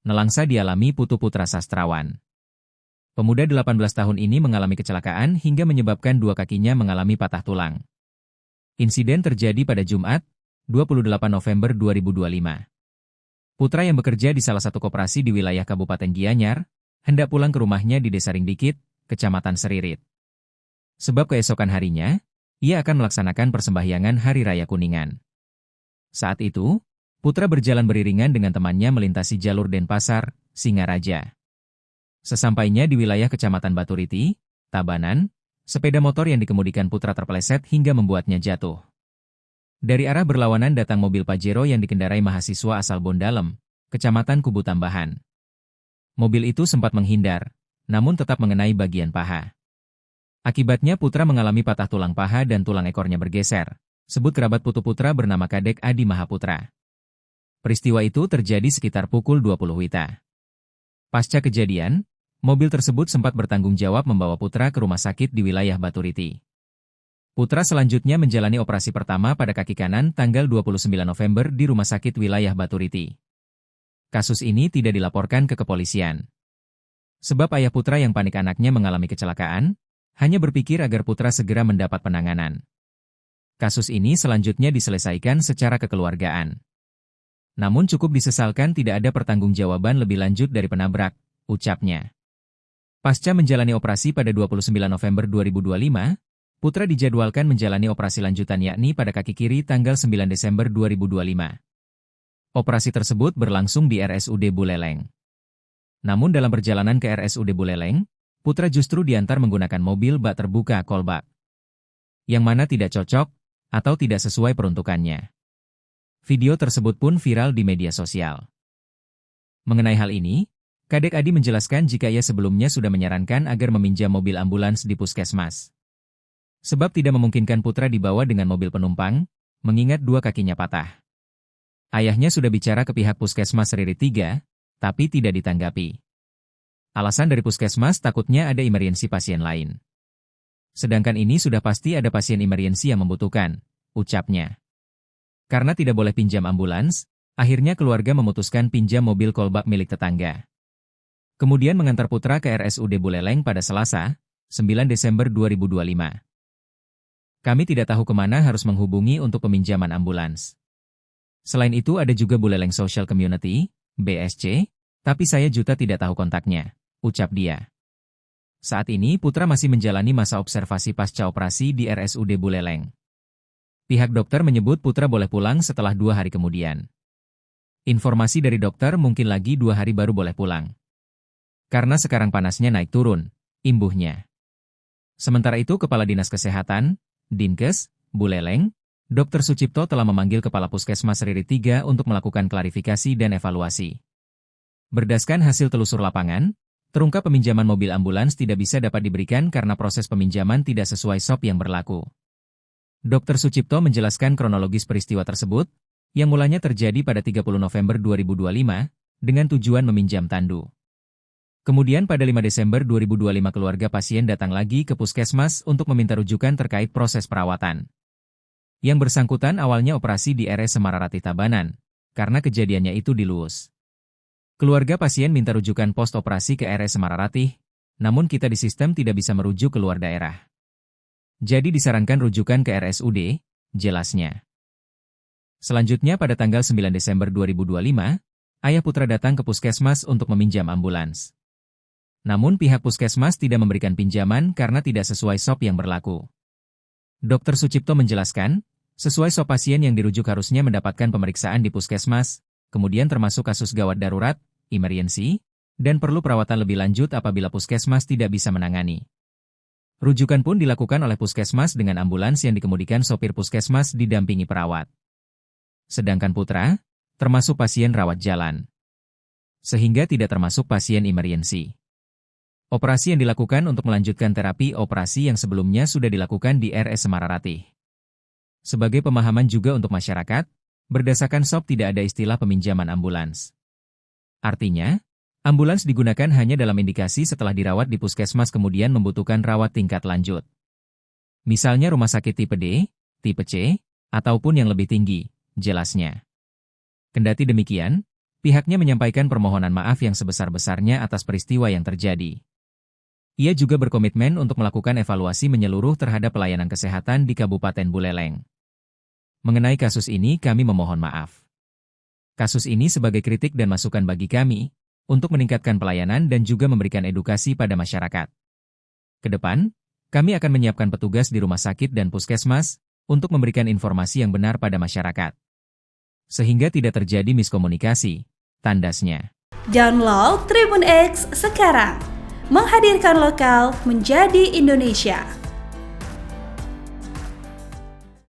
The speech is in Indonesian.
Nelangsa dialami Putu putra sastrawan. Pemuda 18 tahun ini mengalami kecelakaan hingga menyebabkan dua kakinya mengalami patah tulang. Insiden terjadi pada Jumat, 28 November 2025. Putra yang bekerja di salah satu koperasi di wilayah Kabupaten Gianyar, hendak pulang ke rumahnya di Desa Ringdikit, Kecamatan Seririt. Sebab keesokan harinya, ia akan melaksanakan persembahyangan Hari Raya Kuningan. Saat itu, Putra berjalan beriringan dengan temannya melintasi jalur Denpasar, Singaraja. Sesampainya di wilayah Kecamatan Baturiti, Tabanan, sepeda motor yang dikemudikan Putra terpeleset hingga membuatnya jatuh. Dari arah berlawanan datang mobil Pajero yang dikendarai mahasiswa asal Bondalem, Kecamatan Kubu Tambahan. Mobil itu sempat menghindar, namun tetap mengenai bagian paha. Akibatnya Putra mengalami patah tulang paha dan tulang ekornya bergeser, sebut kerabat Putu Putra bernama Kadek Adi Mahaputra. Peristiwa itu terjadi sekitar pukul 20 WITA. Pasca kejadian, mobil tersebut sempat bertanggung jawab membawa Putra ke rumah sakit di wilayah Baturiti. Putra selanjutnya menjalani operasi pertama pada kaki kanan tanggal 29 November di rumah sakit wilayah Baturiti. Kasus ini tidak dilaporkan ke kepolisian. Sebab ayah Putra yang panik anaknya mengalami kecelakaan, hanya berpikir agar Putra segera mendapat penanganan. Kasus ini selanjutnya diselesaikan secara kekeluargaan. Namun cukup disesalkan tidak ada pertanggungjawaban lebih lanjut dari penabrak, ucapnya. Pasca menjalani operasi pada 29 November 2025, Putra dijadwalkan menjalani operasi lanjutan yakni pada kaki kiri tanggal 9 Desember 2025. Operasi tersebut berlangsung di RSUD Buleleng. Namun dalam perjalanan ke RSUD Buleleng, Putra justru diantar menggunakan mobil bak terbuka kolbak. Yang mana tidak cocok, atau tidak sesuai peruntukannya. Video tersebut pun viral di media sosial. Mengenai hal ini, Kadek Adi menjelaskan jika ia sebelumnya sudah menyarankan agar meminjam mobil ambulans di puskesmas. Sebab tidak memungkinkan Putra dibawa dengan mobil penumpang, mengingat dua kakinya patah. Ayahnya sudah bicara ke pihak puskesmas Seririt 3, tapi tidak ditanggapi. Alasan dari puskesmas takutnya ada emergensi pasien lain. Sedangkan ini sudah pasti ada pasien emergensi yang membutuhkan, ucapnya. Karena tidak boleh pinjam ambulans, akhirnya keluarga memutuskan pinjam mobil kolbak milik tetangga. Kemudian mengantar Putra ke RSUD Buleleng pada Selasa, 9 Desember 2025. Kami tidak tahu kemana harus menghubungi untuk peminjaman ambulans. Selain itu ada juga Buleleng Social Community, BSC, tapi saya juga tidak tahu kontaknya, ucap dia. Saat ini Putra masih menjalani masa observasi pasca operasi di RSUD Buleleng. Pihak dokter menyebut Putra boleh pulang setelah 2 hari kemudian. Informasi dari dokter mungkin lagi 2 hari baru boleh pulang. Karena sekarang panasnya naik turun, imbuhnya. Sementara itu Kepala Dinas Kesehatan, Dinkes, Buleleng, Dr. Sucipto telah memanggil Kepala Puskesmas Seririt 3 untuk melakukan klarifikasi dan evaluasi. Berdasarkan hasil telusur lapangan, terungkap peminjaman mobil ambulans tidak bisa dapat diberikan karena proses peminjaman tidak sesuai SOP yang berlaku. Dr. Sucipto menjelaskan kronologis peristiwa tersebut, yang mulanya terjadi pada 30 November 2025, dengan tujuan meminjam tandu. Kemudian pada 5 Desember 2025 keluarga pasien datang lagi ke puskesmas untuk meminta rujukan terkait proses perawatan. Yang bersangkutan awalnya operasi di RS Semararati Tabanan, karena kejadiannya itu di Luus. Keluarga pasien minta rujukan pos operasi ke RS Semararati, namun kita di sistem tidak bisa merujuk ke luar daerah. Jadi disarankan rujukan ke RSUD, jelasnya. Selanjutnya pada tanggal 9 Desember 2025, ayah Putra datang ke puskesmas untuk meminjam ambulans. Namun pihak puskesmas tidak memberikan pinjaman karena tidak sesuai SOP yang berlaku. Dr. Sucipto menjelaskan, sesuai SOP pasien yang dirujuk harusnya mendapatkan pemeriksaan di puskesmas, kemudian termasuk kasus gawat darurat, emergensi, dan perlu perawatan lebih lanjut apabila puskesmas tidak bisa menangani. Rujukan pun dilakukan oleh puskesmas dengan ambulans yang dikemudikan sopir puskesmas didampingi perawat. Sedangkan Putra, termasuk pasien rawat jalan. Sehingga tidak termasuk pasien emergensi. Operasi yang dilakukan untuk melanjutkan terapi operasi yang sebelumnya sudah dilakukan di RS Semararati. Sebagai pemahaman juga untuk masyarakat, berdasarkan SOP tidak ada istilah peminjaman ambulans. Artinya, ambulans digunakan hanya dalam indikasi setelah dirawat di puskesmas kemudian membutuhkan rawat tingkat lanjut. Misalnya rumah sakit tipe D, tipe C, ataupun yang lebih tinggi, jelasnya. Kendati demikian, pihaknya menyampaikan permohonan maaf yang sebesar-besarnya atas peristiwa yang terjadi. Ia juga berkomitmen untuk melakukan evaluasi menyeluruh terhadap pelayanan kesehatan di Kabupaten Buleleng. Mengenai kasus ini, kami memohon maaf. Kasus ini sebagai kritik dan masukan bagi kami, untuk meningkatkan pelayanan dan juga memberikan edukasi pada masyarakat. Kedepan, kami akan menyiapkan petugas di rumah sakit dan puskesmas, untuk memberikan informasi yang benar pada masyarakat. Sehingga tidak terjadi miskomunikasi, tandasnya. Download Tribun X sekarang. Menghadirkan lokal menjadi Indonesia.